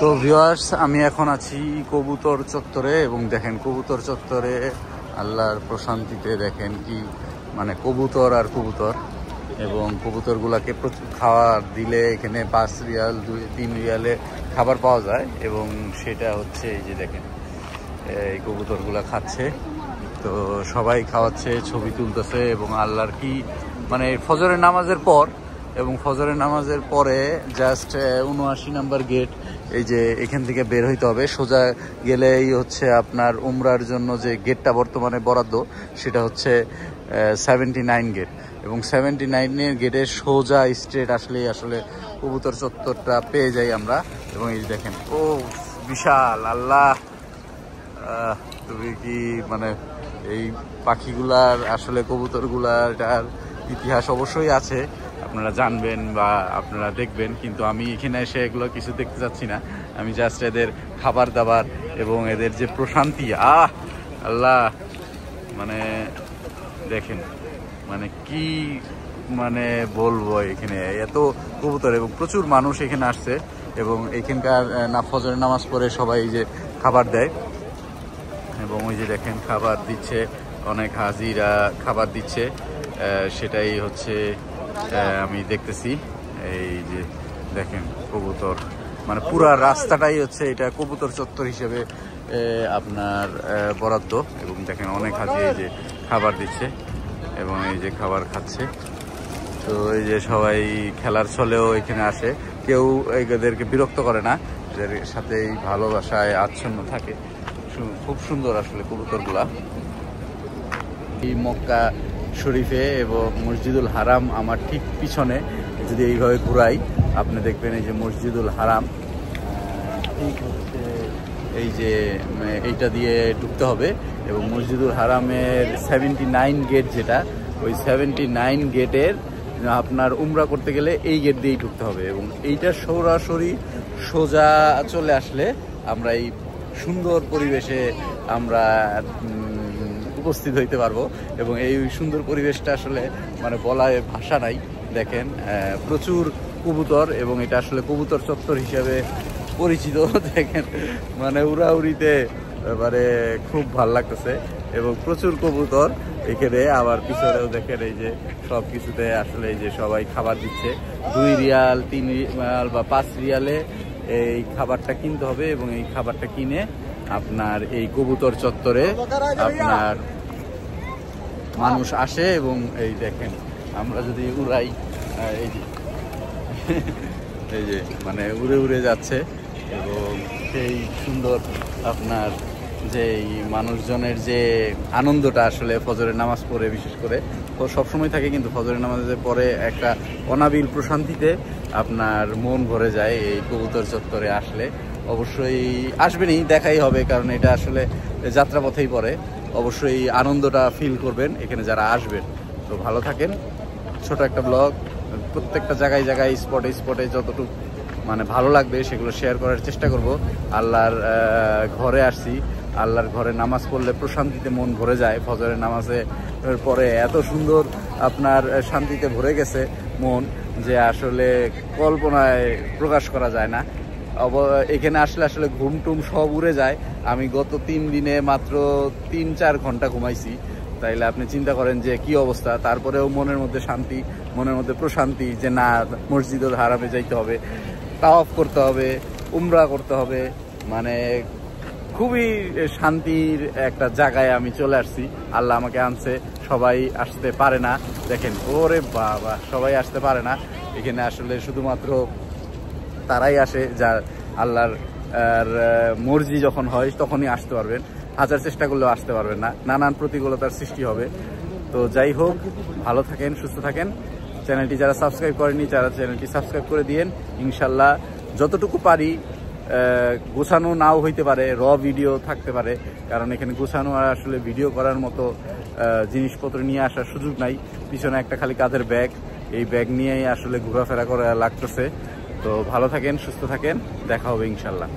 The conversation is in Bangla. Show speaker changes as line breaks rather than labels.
তো ভিউয়ার্স, আমি এখন আছি কবুতর চত্বরে এবং দেখেন কবুতর চত্বরে আল্লাহর প্রশান্তিতে দেখেন কি মানে কবুতর আর কবুতর, এবং কবুতরগুলাকে প্রচুর খাবার দিলে এখানে 5 রিয়াল 2-3 রিয়ালে খাবার পাওয়া যায়, এবং সেটা হচ্ছে এই যে দেখেন এই কবুতরগুলা খাচ্ছে। তো সবাই খাওয়াচ্ছে, ছবি তুলতেছে, এবং আল্লাহর কি মানে ফজরের নামাজের পর এবং ফজরের নামাজের পরে জাস্ট 79 নাম্বার গেট, এই যে এখান থেকে বের হইতে হবে। সোজা গেলেই হচ্ছে আপনার উমরার জন্য যে গেটটা বর্তমানে বরাদ্দ সেটা হচ্ছে 79 গেট, এবং 79-এর গেটের সোজা স্ট্রেট আসলেই আসলে কবুতর চত্বরটা পেয়ে যাই আমরা। এবং এই দেখেন ও বিশাল, আল্লাহ তুমি কি মানে এই পাখিগুলার আসলে কবুতরগুলার ইতিহাস অবশ্যই আছে, আপনারা জানবেন বা আপনারা দেখবেন, কিন্তু আমি এখানে এসে এগুলো কিছু দেখতে চাচ্ছি না। আমি জাস্ট এদের খাবার দাবার এবং এদের যে প্রশান্তি, আল্লাহ মানে দেখেন মানে কি মানে বলবো, এখানে এত কবুতর এবং প্রচুর মানুষ এখানে আসছে, এবং এখানকার ফজরের নামাজ পড়ে সবাই যে খাবার দেয়, এবং ওই যে দেখেন খাবার দিচ্ছে, অনেক হাজিরা খাবার দিচ্ছে, সেটাই হচ্ছে আমি দেখতেছি। এই যে দেখেন কবুতর মানে পুরা রাস্তাটাই হচ্ছে এটা কবুতর চত্বর হিসেবে আপনার বরাদ্দ, এবং দেখেন অনেক হাজি এই যে খাবার দিচ্ছে এবং এই যে খাবার খাচ্ছে। তো এই যে সবাই খেলার ছলেও এখানে আসে, কেউ এদেরকে বিরক্ত করে না, এদের সাথেই ভালোবাসায় আচ্ছন্ন থাকে। খুব সুন্দর আসলে কবুতরগুলা। এই মক্কা শরীফে এবং মসজিদুল হারাম আমার ঠিক পিছনে যদি এইভাবে ঘুরাই আপনি দেখবেন এই যে মসজিদুল হারাম, ঠিক হচ্ছে এই যে এইটা দিয়ে ঢুকতে হবে, এবং মসজিদুল হারামের 79 গেট যেটা, ওই 79 গেটের আপনার উমরা করতে গেলে এই গেট দিয়েই ঢুকতে হবে, এবং এইটা সরাসরি সোজা চলে আসলে আমরা এই সুন্দর পরিবেশে আমরা উপস্থিত হইতে পারবো। এবং এই সুন্দর পরিবেশটা আসলে মানে বলায় ভাষা নাই। দেখেন প্রচুর কবুতর, এবং এটা আসলে কবুতর চত্বর হিসেবে পরিচিত। দেখেন মানে উড়াউড়িতে মানে খুব ভাল লাগতেছে, এবং প্রচুর কবুতর এখানে। আবার পিছনেও দেখেন এই যে সব কিছুতে আসলে এই যে সবাই খাবার দিচ্ছে। 2 রিয়াল 3 রিয়াল বা 5 রিয়ালে এই খাবারটা কিনতে হবে, এবং এই খাবারটা কিনে আপনার এই কবুতর চত্বরে আপনার মানুষ আসে। এবং এই দেখেন আমরা যদি উড়াই, এই যে এই যে মানে উড়ে উড়ে যাচ্ছে, এবং সেই সুন্দর আপনার যে মানুষজনের যে আনন্দটা আসলে ফজরের নামাজ পড়ে বিশেষ করে সবসময় থাকে, কিন্তু ফজরের নামাজের পরে একটা অনাবিল প্রশান্তিতে আপনার মন ভরে যায়। এই কবুতর চত্বরে আসলে অবশ্যই আসবেনই, দেখাই হবে, কারণ এটা আসলে যাত্রাপথেই পড়ে। অবশ্যই আনন্দটা ফিল করবেন এখানে যারা আসবেন। তো ভালো থাকেন। ছোট একটা ব্লগ, প্রত্যেকটা জায়গায় জায়গায় স্পটে স্পটে যতটুকু মানে ভালো লাগবে সেগুলো শেয়ার করার চেষ্টা করব। আল্লাহর ঘরে আসছি, আল্লাহর ঘরে নামাজ পড়লে প্রশান্তিতে মন ভরে যায়। ফজরের নামাজে পরে এত সুন্দর আপনার শান্তিতে ভরে গেছে মন, যে আসলে কল্পনায় প্রকাশ করা যায় না। এখানে আসলে আসলে ঘুম টুম সব উড়ে যায়। আমি গত 3 দিনে মাত্র 3-4 ঘন্টা ঘুমাইছি, তাইলে আপনি চিন্তা করেন যে কি অবস্থা। তারপরেও মনের মধ্যে শান্তি, মনের মধ্যে প্রশান্তি, যে না মসজিদুল হারামে যাইতে হবে, তাওয়াফ করতে হবে, উমরা করতে হবে, মানে খুবই শান্তির একটা জায়গায় আমি চলে আসছি। আল্লাহ আমাকে আনছে, সবাই আসতে পারে না। দেখেন ওরে বাবা, সবাই আসতে পারে না এখানে, আসলে শুধুমাত্র তারাই আসে যা আল্লাহর মর্জি যখন হয় তখনই আসতে পারবেন। হাজার চেষ্টা করলেও আসতে পারবেন না, নানান প্রতিকূলতার সৃষ্টি হবে। তো যাই হোক, ভালো থাকেন, সুস্থ থাকেন। চ্যানেলটি যারা সাবস্ক্রাইব করেনি তারা চ্যানেলটি সাবস্ক্রাইব করে দিয়েন। ইনশাল্লাহ যতটুকু পারি, গোছানো নাও হইতে পারে, র ভিডিও থাকতে পারে, কারণ এখানে গোছানো আর আসলে ভিডিও করার মতো জিনিসপত্র নিয়ে আসার সুযোগ নাই। পিছনে একটা খালি কাঁধের ব্যাগ, এই ব্যাগ নিয়েই আসলে ঘোরাফেরা করা লাগতেছে। তো ভালো থাকেন, সুস্থ থাকেন, দেখা হবে ইনশাল্লাহ।